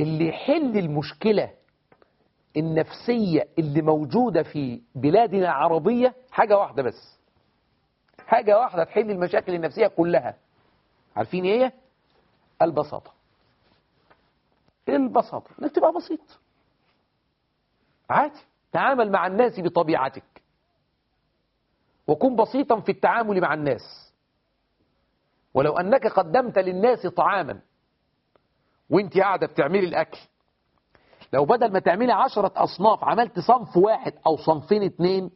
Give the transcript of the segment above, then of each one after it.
اللي يحل المشكلة النفسية اللي موجودة في بلادنا العربية حاجة واحدة بس، حاجة واحدة تحل المشاكل النفسية كلها. عارفين ايه؟ البساطة. البساطة، انك تبقى بسيط عادي، تعامل مع الناس بطبيعتك، وكن بسيطا في التعامل مع الناس. ولو أنك قدمت للناس طعاما وانت قاعدة بتعملي الأكل، لو بدل ما تعملي 10 أصناف عملت صنف واحد أو صنفين 2،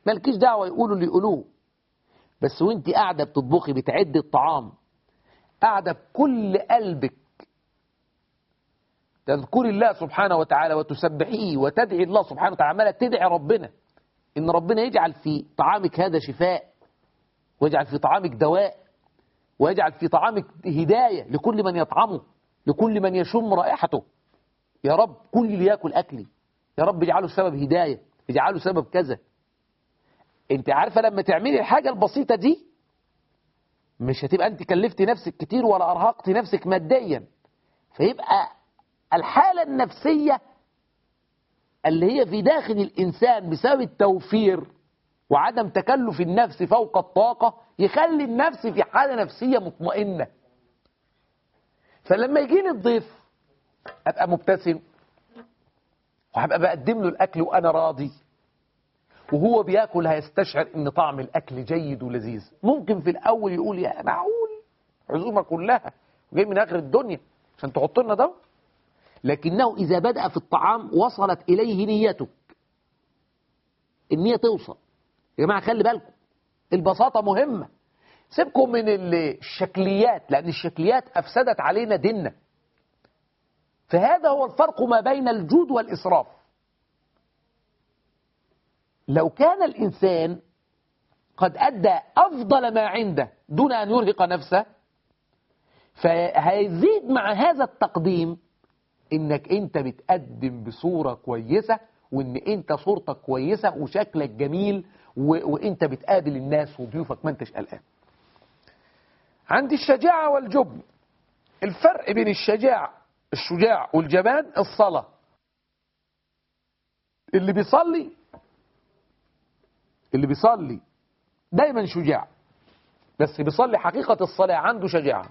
مالكيش دعوة يقولوا اللي يقولوه. بس وانت قاعدة بتطبخي بتعدي الطعام، قاعدة بكل قلبك تذكري الله سبحانه وتعالى وتسبحيه وتدعي الله سبحانه وتعالى، عمالة تدعي ربنا إن ربنا يجعل في طعامك هذا شفاء، ويجعل في طعامك دواء، ويجعل في طعامك هداية لكل من يطعمه، لكل من يشم رائحته. يا رب كل اللي ياكل أكلي، يا رب اجعله سبب هداية، اجعله سبب كذا. انت عارفة لما تعملي الحاجة البسيطة دي مش هتبقى انت كلفتي نفسك كتير ولا أرهقتي نفسك ماديا، فيبقى الحالة النفسية اللي هي في داخل الإنسان بسبب التوفير وعدم تكلف النفس فوق الطاقة يخلي النفس في حالة نفسية مطمئنة. فلما يجيني الضيف أبقى مبتسم، وهبقى بقدم له الأكل وأنا راضي، وهو بياكل هيستشعر إن طعم الأكل جيد ولذيذ. ممكن في الأول يقول يا معقول عزومة كلها جاي من آخر الدنيا عشان تحط لنا ده، لكنه إذا بدأ في الطعام وصلت إليه نيتك، النية توصل. يا جماعة خلي بالكم، البساطة مهمة. سيبكم من الشكليات، لأن الشكليات أفسدت علينا ديننا. فهذا هو الفرق ما بين الجود والإسراف. لو كان الإنسان قد أدى أفضل ما عنده دون أن يرهق نفسه، فهيزيد مع هذا التقديم إنك أنت بتقدم بصورة كويسة، وإن أنت صورتك كويسة وشكلك جميل، وإنت بتقابل الناس وضيوفك ما أنتش قلقان. عندي الشجاعة والجبن. الفرق بين الشجاع والجبان الصلاة. اللي بيصلي دايما شجاع، بس بيصلي حقيقة الصلاة عنده شجاعة.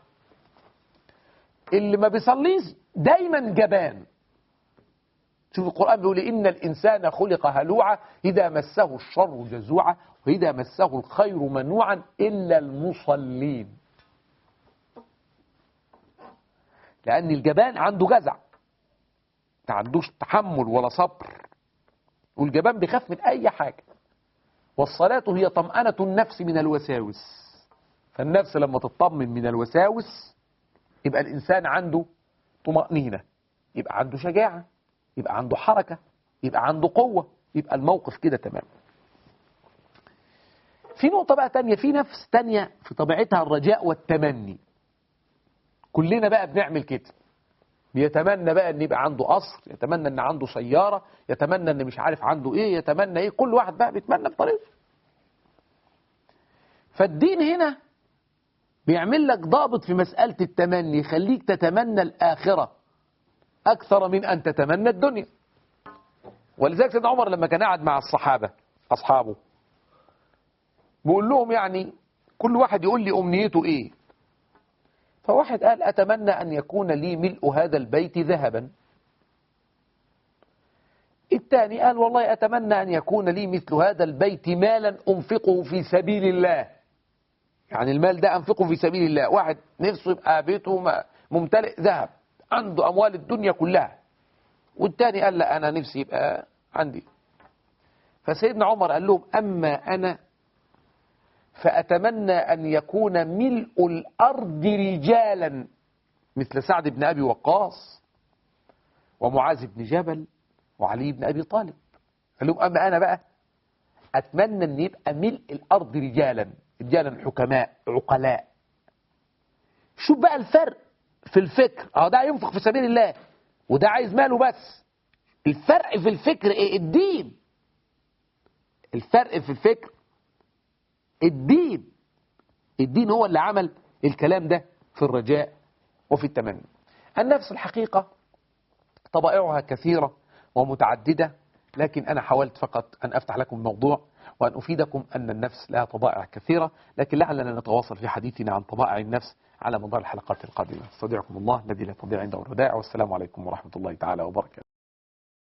اللي ما بيصليش دايما جبان. شوف القرآن بيقول إن الإنسان خلق هلوعا إذا مسه الشر جزوعا وإذا مسه الخير منوعا إلا المصلين. لأن الجبان عنده جزع، ما عندوش تحمل ولا صبر، والجبان بيخاف من أي حاجة. والصلاة هي طمأنة النفس من الوساوس. فالنفس لما تطمن من الوساوس يبقى الإنسان عنده طمأنينة، يبقى عنده شجاعة، يبقى عنده حركة، يبقى عنده قوة، يبقى الموقف كده تمام. في نقطة بقى تانية، في نفس تانية في طبيعتها الرجاء والتمني. كلنا بقى بنعمل كده، بيتمنى بقى ان يبقى عنده قصر، يتمنى ان عنده سيارة، يتمنى ان مش عارف عنده ايه، يتمنى ايه، كل واحد بقى بيتمنى بطريقته. فالدين هنا بيعمل لك ضابط في مسألة التمني، يخليك تتمنى الآخرة أكثر من أن تتمنى الدنيا. ولذلك سيدنا عمر لما كان قاعد مع أصحابه بيقول لهم يعني كل واحد يقول لي أمنيته إيه. فواحد قال أتمنى أن يكون لي ملء هذا البيت ذهبا. الثاني قال والله أتمنى أن يكون لي مثل هذا البيت مالا أنفقه في سبيل الله، يعني المال ده أنفقه في سبيل الله. واحد نفسه يبقى بيته ممتلئ ذهب، عنده أموال الدنيا كلها. والثاني قال لا أنا نفسي يبقى عندي. فسيدنا عمر قال لهم أما أنا فأتمنى أن يكون ملء الأرض رجالا مثل سعد بن أبي وقاص ومعاذ بن جبل وعلي بن أبي طالب. قال لهم أما أنا بقى أتمنى أن يبقى ملء الأرض رجالا حكماء عقلاء. شوف بقى الفرق في الفكر. ده ينفق في سبيل الله وده عايز ماله بس. الفرق في الفكر ايه؟ الدين. الفرق في الفكر الدين هو اللي عمل الكلام ده في الرجاء وفي التمني. النفس الحقيقة طبائعها كثيرة ومتعددة، لكن أنا حاولت فقط أن أفتح لكم الموضوع وأن أفيدكم أن النفس لها طبائع كثيرة، لكن لعلنا نتواصل في حديثنا عن طبائع النفس على مدار الحلقات القادمة. استودعكم الله الذي لا تضيع عنده الودائع، والسلام عليكم ورحمة الله تعالى وبركاته.